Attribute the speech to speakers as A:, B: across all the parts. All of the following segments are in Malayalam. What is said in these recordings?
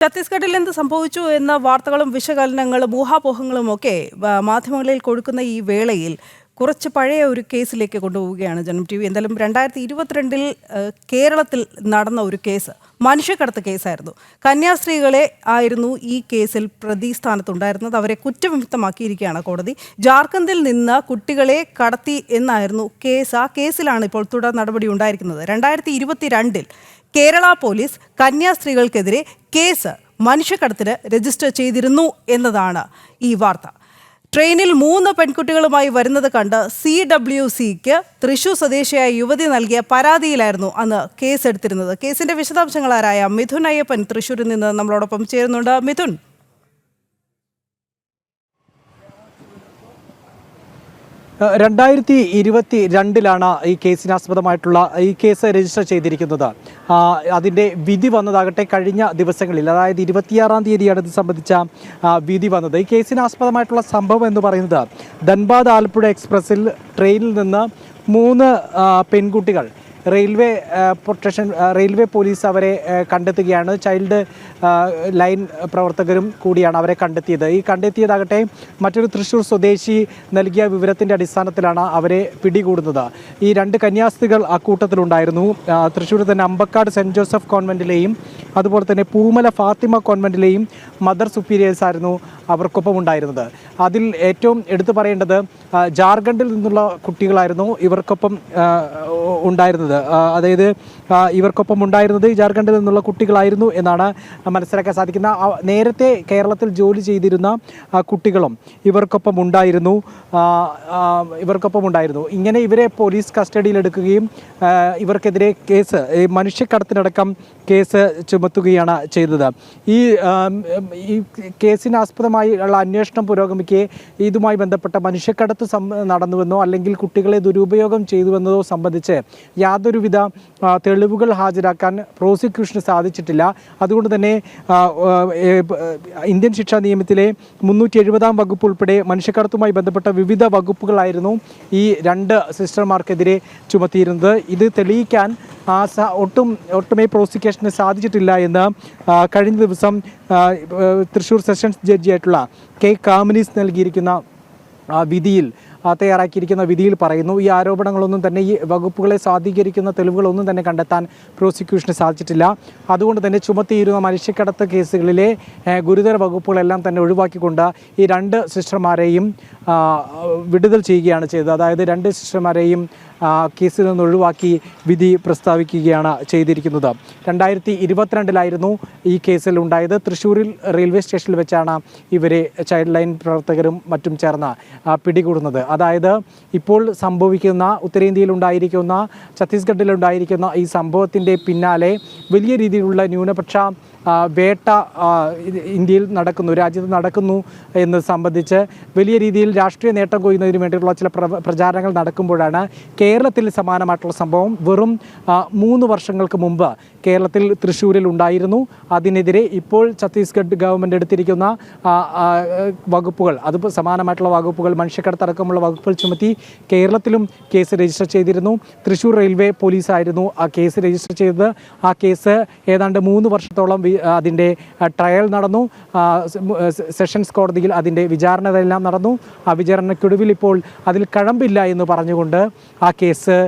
A: ഛത്തീസ്ഗഡിൽ എന്ത് സംഭവിച്ചു എന്ന വാർത്തകളും വിശകലനങ്ങളും ഊഹാപോഹങ്ങളും ഒക്കെ മാധ്യമങ്ങളിൽ കൊടുക്കുന്ന ഈ വേളയിൽ കുറച്ച് പഴയ ഒരു കേസിലേക്ക് കൊണ്ടുപോവുകയാണ് ജനം ടി വി. എന്തായാലും 2022 കേരളത്തിൽ നടന്ന ഒരു കേസ് മനുഷ്യക്കടത്ത് കേസായിരുന്നു. കന്യാസ്ത്രീകളെ ആയിരുന്നു ഈ കേസിൽ പ്രതിസ്ഥാനത്തുണ്ടായിരുന്നത്. അവരെ കുറ്റവിമുക്തമാക്കിയിരിക്കുകയാണ് കോടതി. ജാർഖണ്ഡിൽ നിന്ന് കുട്ടികളെ കടത്തി എന്നായിരുന്നു കേസ്. ആ കേസിലാണ് ഇപ്പോൾ തുടർ നടപടി ഉണ്ടായിരിക്കുന്നത്. 2022 കേരള പോലീസ് കന്യാസ്ത്രീകൾക്കെതിരെ കേസ് മനുഷ്യക്കടത്തിന് രജിസ്റ്റർ ചെയ്തിരുന്നു എന്നതാണ് ഈ വാർത്ത. ട്രെയിനിൽ 3 പെൺകുട്ടികളുമായി വരുന്നത് കണ്ട് CWCക്ക് തൃശൂർ സ്വദേശിയായ യുവതി നൽകിയ പരാതിയിലായിരുന്നു അന്ന് കേസെടുത്തിരുന്നത്. കേസിന്റെ വിശദാംശങ്ങളായ മിഥുൻ അയ്യപ്പൻ തൃശൂരിൽ നിന്ന് നമ്മളോടൊപ്പം ചേരുന്നുണ്ട്. മിഥുൻ,
B: രണ്ടായിരത്തി 22 ഈ കേസിനാസ്പദമായിട്ടുള്ള ഈ കേസ് രജിസ്റ്റർ ചെയ്തിരിക്കുന്നത്. അതിൻ്റെ വിധി വന്നതാകട്ടെ കഴിഞ്ഞ ദിവസങ്ങളിൽ, അതായത് 26-ാം തീയതിയാണ് ഇത് സംബന്ധിച്ച വിധി വന്നത്. ഈ കേസിനാസ്പദമായിട്ടുള്ള സംഭവം എന്ന് പറയുന്നത് ധൻബാദ് ആലപ്പുഴ എക്സ്പ്രസ്സിൽ ട്രെയിനിൽ നിന്ന് 3 പെൺകുട്ടികൾ റെയിൽവേ പോലീസ് അവരെ കണ്ടെത്തുകയാണ്. ചൈൽഡ് ലൈൻ പ്രവർത്തകരും കൂടിയാണ് അവരെ കണ്ടെത്തിയത്. ഈ കണ്ടെത്തിയതാകട്ടെ മറ്റൊരു തൃശ്ശൂർ സ്വദേശി നൽകിയ വിവരത്തിൻ്റെ അടിസ്ഥാനത്തിലാണ് അവരെ പിടികൂടുന്നത്. ഈ 2 കന്യാസ്ത്രീകൾ അക്കൂട്ടത്തിലുണ്ടായിരുന്നു. തൃശ്ശൂർ തന്നെ അമ്പക്കാട് സെൻറ്റ് ജോസഫ് കോൺവെൻറ്റിലെയും അതുപോലെ തന്നെ പൂമല ഫാത്തിമ കോൺവെൻറ്റിലെയും മദർ സുപ്പീരിയേഴ്സ് ആയിരുന്നു അവർക്കൊപ്പം ഉണ്ടായിരുന്നത്. അതിൽ ഏറ്റവും എടുത്തു പറയേണ്ടത് ജാർഖണ്ഡിൽ നിന്നുള്ള കുട്ടികളായിരുന്നു ഇവർക്കൊപ്പം ഉണ്ടായിരുന്നത്. അതായത് ഇവർക്കൊപ്പം ഉണ്ടായിരുന്നത് ജാർഖണ്ഡിൽ നിന്നുള്ള കുട്ടികളായിരുന്നു എന്നാണ് മനസ്സിലാക്കാൻ സാധിക്കുന്ന. നേരത്തെ കേരളത്തിൽ ജോലി ചെയ്തിരുന്ന കുട്ടികളും ഇവർക്കൊപ്പം ഉണ്ടായിരുന്നു. ഇങ്ങനെ ഇവരെ പോലീസ് കസ്റ്റഡിയിലെടുക്കുകയും ഇവർക്കെതിരെ കേസ് മനുഷ്യക്കടത്തിനടക്കം കേസ് ചുമത്തുകയാണ് ചെയ്തത്. ഈ കേസിന് ആസ്പദമായുള്ള അന്വേഷണം പുരോഗമിക്കെ ഇതുമായി ബന്ധപ്പെട്ട മനുഷ്യക്കടത്ത് നടന്നുവെന്നോ അല്ലെങ്കിൽ കുട്ടികളെ ദുരുപയോഗം ചെയ്തുവെന്നതോ സംബന്ധിച്ച് യാതൊരുവിധ തെളിവുകൾ ഹാജരാക്കാൻ പ്രോസിക്യൂഷന് സാധിച്ചിട്ടില്ല. അതുകൊണ്ട് തന്നെ ഇന്ത്യൻ ശിക്ഷാ നിയമത്തിലെ 370-ാം വകുപ്പ് ഉൾപ്പെടെ മനുഷ്യക്കടത്തുമായി ബന്ധപ്പെട്ട വിവിധ വകുപ്പുകളായിരുന്നു ഈ 2 സിസ്റ്റർമാർക്കെതിരെ ചുമത്തിയിരുന്നത്. ഇത് തെളിയിക്കാൻ ഒട്ടുമേ പ്രോസിക്യൂഷന് സാധിച്ചിട്ടില്ല എന്ന് കഴിഞ്ഞ ദിവസം തൃശ്ശൂർ സെഷൻസ് ജഡ്ജിയായിട്ടുള്ള കെ കാമിനീസ് നൽകിയിരിക്കുന്ന തയ്യാറാക്കിയിരിക്കുന്ന വിധിയിൽ പറയുന്നു. ഈ ആരോപണങ്ങളൊന്നും തന്നെ, ഈ വകുപ്പുകളെ സ്വാധീകരിക്കുന്ന തെളിവുകളൊന്നും തന്നെ കണ്ടെത്താൻ പ്രോസിക്യൂഷന് സാധിച്ചിട്ടില്ല. അതുകൊണ്ട് തന്നെ ചുമത്തിയിരുന്ന മനുഷ്യക്കടത്ത് കേസുകളിലെ ഗുരുതര വകുപ്പുകളെല്ലാം തന്നെ ഒഴിവാക്കിക്കൊണ്ട് ഈ 2 സിസ്റ്റർമാരെയും വിടുതൽ ചെയ്യുകയാണ് ചെയ്തത്. അതായത് 2 സിസ്റ്റർമാരെയും കേസിൽ നിന്ന് ഒഴിവാക്കി വിധി പ്രസ്താവിക്കുകയാണ് ചെയ്തിരിക്കുന്നത്. 2022 ഈ കേസിൽ ഉണ്ടായത്. തൃശ്ശൂരിൽ റെയിൽവേ സ്റ്റേഷനിൽ വെച്ചാണ് ഇവരെ ചൈൽഡ് ലൈൻ പ്രവർത്തകരും മറ്റും ചേർന്ന് പിടികൂടുന്നത്. അതായത് ഇപ്പോൾ സംഭവിക്കുന്ന, ഉത്തരേന്ത്യയിലുണ്ടായിരിക്കുന്ന, ഛത്തീസ്ഗഡിലുണ്ടായിരിക്കുന്ന ഈ സംഭവത്തിൻ്റെ പിന്നാലെ വലിയ രീതിയിലുള്ള ന്യൂനപക്ഷ വേട്ട ഇന്ത്യയിൽ നടക്കുന്നു, രാജ്യത്ത് നടക്കുന്നു എന്ന് സംബന്ധിച്ച് വലിയ രീതിയിൽ രാഷ്ട്രീയ നേട്ടം കൊയ്യുന്നതിന് വേണ്ടിയിട്ടുള്ള ചില പ്രചാരണങ്ങൾ നടക്കുമ്പോഴാണ് കേരളത്തിൽ സമാനമായിട്ടുള്ള സംഭവം വെറും 3 വർഷങ്ങൾക്ക് മുമ്പ് കേരളത്തിൽ തൃശ്ശൂരിൽ ഉണ്ടായിരുന്നു. അതിനെതിരെ ഇപ്പോൾ ഛത്തീസ്ഗഡ് ഗവൺമെൻറ് എടുത്തിരിക്കുന്ന വകുപ്പുകൾ, അത് സമാനമായിട്ടുള്ള വകുപ്പുകൾ, മനുഷ്യക്കടത്തടക്കമുള്ള വകുപ്പുകൾ ചുമത്തി കേരളത്തിലും കേസ് രജിസ്റ്റർ ചെയ്തിരുന്നു. തൃശ്ശൂർ റെയിൽവേ പോലീസായിരുന്നു ആ കേസ് രജിസ്റ്റർ ചെയ്തത്. ആ കേസ് ഏതാണ്ട് 3 വർഷത്തോളം അതിൻ്റെ ട്രയൽ നടന്നു. സെഷൻസ് കോടതിയിൽ അതിൻ്റെ വിചാരണകളെല്ലാം നടന്നു. ആ വിചാരണയ്ക്കൊടുവിൽ ഇപ്പോൾ അതിൽ കഴമ്പില്ല എന്ന് പറഞ്ഞുകൊണ്ട് ആ കേസ്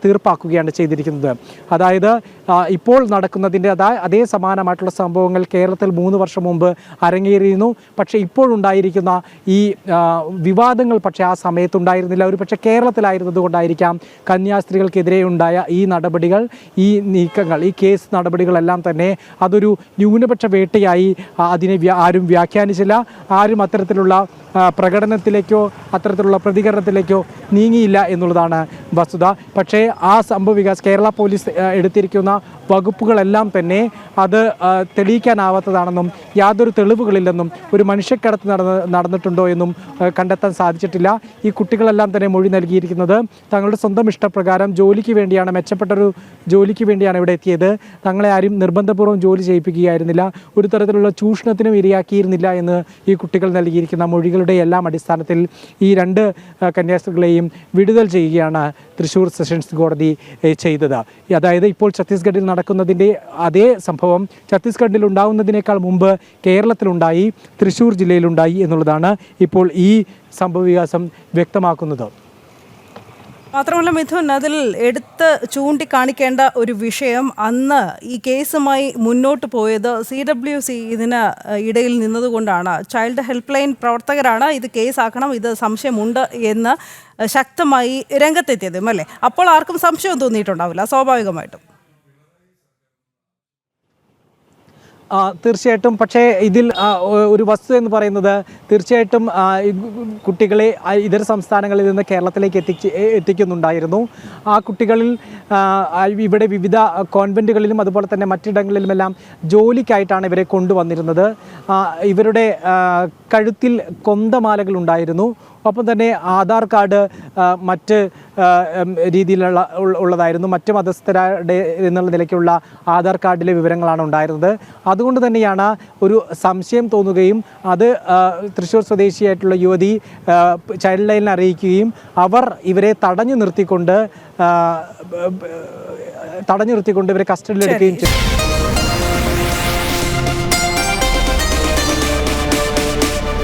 B: തീർപ്പാക്കുകയാണ് ചെയ്തിരിക്കുന്നത്. അതായത് ഇപ്പോൾ നടക്കുന്നതിൻ്റെ അതേ സമാനമായിട്ടുള്ള സംഭവങ്ങൾ കേരളത്തിൽ 3 വർഷം മുമ്പ് അരങ്ങേറിയിരുന്നു. പക്ഷേ ഇപ്പോഴുണ്ടായിരിക്കുന്ന ഈ വിവാദങ്ങൾ പക്ഷേ ആ സമയത്തുണ്ടായിരുന്നില്ല. ഒരു പക്ഷേ കേരളത്തിലായിരുന്നത് കൊണ്ടായിരിക്കാം കന്യാസ്ത്രീകൾക്കെതിരെ ഉണ്ടായ ഈ നടപടികൾ, ഈ നീക്കങ്ങൾ, ഈ കേസ് നടപടികളെല്ലാം തന്നെ അതൊരു ന്യൂനപക്ഷ വേട്ടയായി അതിനെ ആരും വ്യാഖ്യാനിച്ചില്ല. ആരും അത്തരത്തിലുള്ള പ്രകടനത്തിലേക്കോ അത്തരത്തിലുള്ള പ്രതികരണത്തിലേക്കോ നീങ്ങിയില്ല എന്നുള്ളതാണ് വസ്തുത. പക്ഷേ ആ സംഭവവികാസം കേരള പോലീസ് എടുത്തിരിക്കുന്ന വകുപ്പുകളെല്ലാം തന്നെ അത് തെളിയിക്കാനാവാത്തതാണെന്നും യാതൊരു തെളിവുകളില്ലെന്നും ഒരു മനുഷ്യക്കടത്ത് നടന്നിട്ടുണ്ടോ എന്നും കണ്ടെത്താൻ സാധിച്ചിട്ടില്ല. ഈ കുട്ടികളെല്ലാം തന്നെ മൊഴി നൽകിയിരിക്കുന്നത് തങ്ങളുടെ സ്വന്തം ഇഷ്ടപ്രകാരം ജോലിക്ക് വേണ്ടിയാണ്, മെച്ചപ്പെട്ടൊരു ജോലിക്ക് വേണ്ടിയാണ് ഇവിടെ എത്തിയത്. തങ്ങളെ ആരും നിർബന്ധപൂർവ്വം ജോലി ചെയ്യിപ്പിക്കുകയായിരുന്നില്ല, ഒരു തരത്തിലുള്ള ചൂഷണത്തിനും ഇരയാക്കിയിരുന്നില്ല എന്ന് ഈ കുട്ടികൾ നൽകിയിരിക്കുന്ന മൊഴികളുടെ എല്ലാം അടിസ്ഥാനത്തിൽ ഈ 2 കന്യാസ്ത്രീകളെയും വിടുതൽ ചെയ്യുകയാണ് തൃശ്ശൂർ സെഷൻസ് കോടതി ചെയ്തത്. അതായത് ഇപ്പോൾ ഛത്തീസ്ഗഡിൽ നടക്കുന്നതിൻ്റെ അതേ സംഭവം ഛത്തീസ്ഗഡിൽ ഉണ്ടാകുന്നതിനേക്കാൾ മുമ്പ് കേരളത്തിലുണ്ടായി, തൃശ്ശൂർ ജില്ലയിലുണ്ടായി എന്നുള്ളതാണ് ഇപ്പോൾ ഈ സംഭവവികാസം വ്യക്തമാക്കുന്നത്.
A: മാത്രമല്ല മിഥുൻ, അതിൽ എടുത്ത് ചൂണ്ടിക്കാണിക്കേണ്ട ഒരു വിഷയം, അന്ന് ഈ കേസുമായി മുന്നോട്ട് പോയത് CWC ഇതിന് ഇടയിൽ നിന്നതുകൊണ്ടാണ്. ചൈൽഡ് ഹെൽപ്പ് ലൈൻ പ്രവർത്തകരാണ് ഇത് കേസാക്കണം, ഇത് സംശയമുണ്ട് എന്ന് ശക്തമായി രംഗത്തെത്തിയതും അല്ലേ? അപ്പോൾ ആർക്കും സംശയം തോന്നിയിട്ടുണ്ടാവില്ല സ്വാഭാവികമായിട്ടും.
B: തീർച്ചയായിട്ടും. പക്ഷേ ഇതിൽ ഒരു വസ്തു എന്ന് പറയുന്നത് തീർച്ചയായിട്ടും കുട്ടികളെ ഇതര സംസ്ഥാനങ്ങളിൽ നിന്ന് കേരളത്തിലേക്ക് എത്തിക്കുന്നുണ്ടായിരുന്നു. ആ കുട്ടികളിൽ ഇവിടെ വിവിധ കോൺവെൻറ്റുകളിലും അതുപോലെ തന്നെ മറ്റിടങ്ങളിലുമെല്ലാം ജോലിക്കായിട്ടാണ് ഇവരെ കൊണ്ടുവന്നിരുന്നത്. ഇവരുടെ കഴുത്തിൽ കൊന്തമാലകൾ ഉണ്ടായിരുന്നു. ഒപ്പം തന്നെ ആധാർ കാർഡ് മറ്റ് രീതിയിലുള്ള ഉള്ളതായിരുന്നു. മറ്റ് മതസ്ഥരുടെ എന്നുള്ള നിലയ്ക്കുള്ള ആധാർ കാർഡിലെ വിവരങ്ങളാണ് ഉണ്ടായിരുന്നത്. അതുകൊണ്ട് തന്നെയാണ് ഒരു സംശയം തോന്നുകയും അത് തൃശ്ശൂർ സ്വദേശിയായിട്ടുള്ള യുവതി ചൈൽഡ് ലൈനിൽ അറിയിക്കുകയും അവർ ഇവരെ തടഞ്ഞു നിർത്തിക്കൊണ്ട് ഇവരെ കസ്റ്റഡിയിലെടുക്കുകയും ചെയ്തു.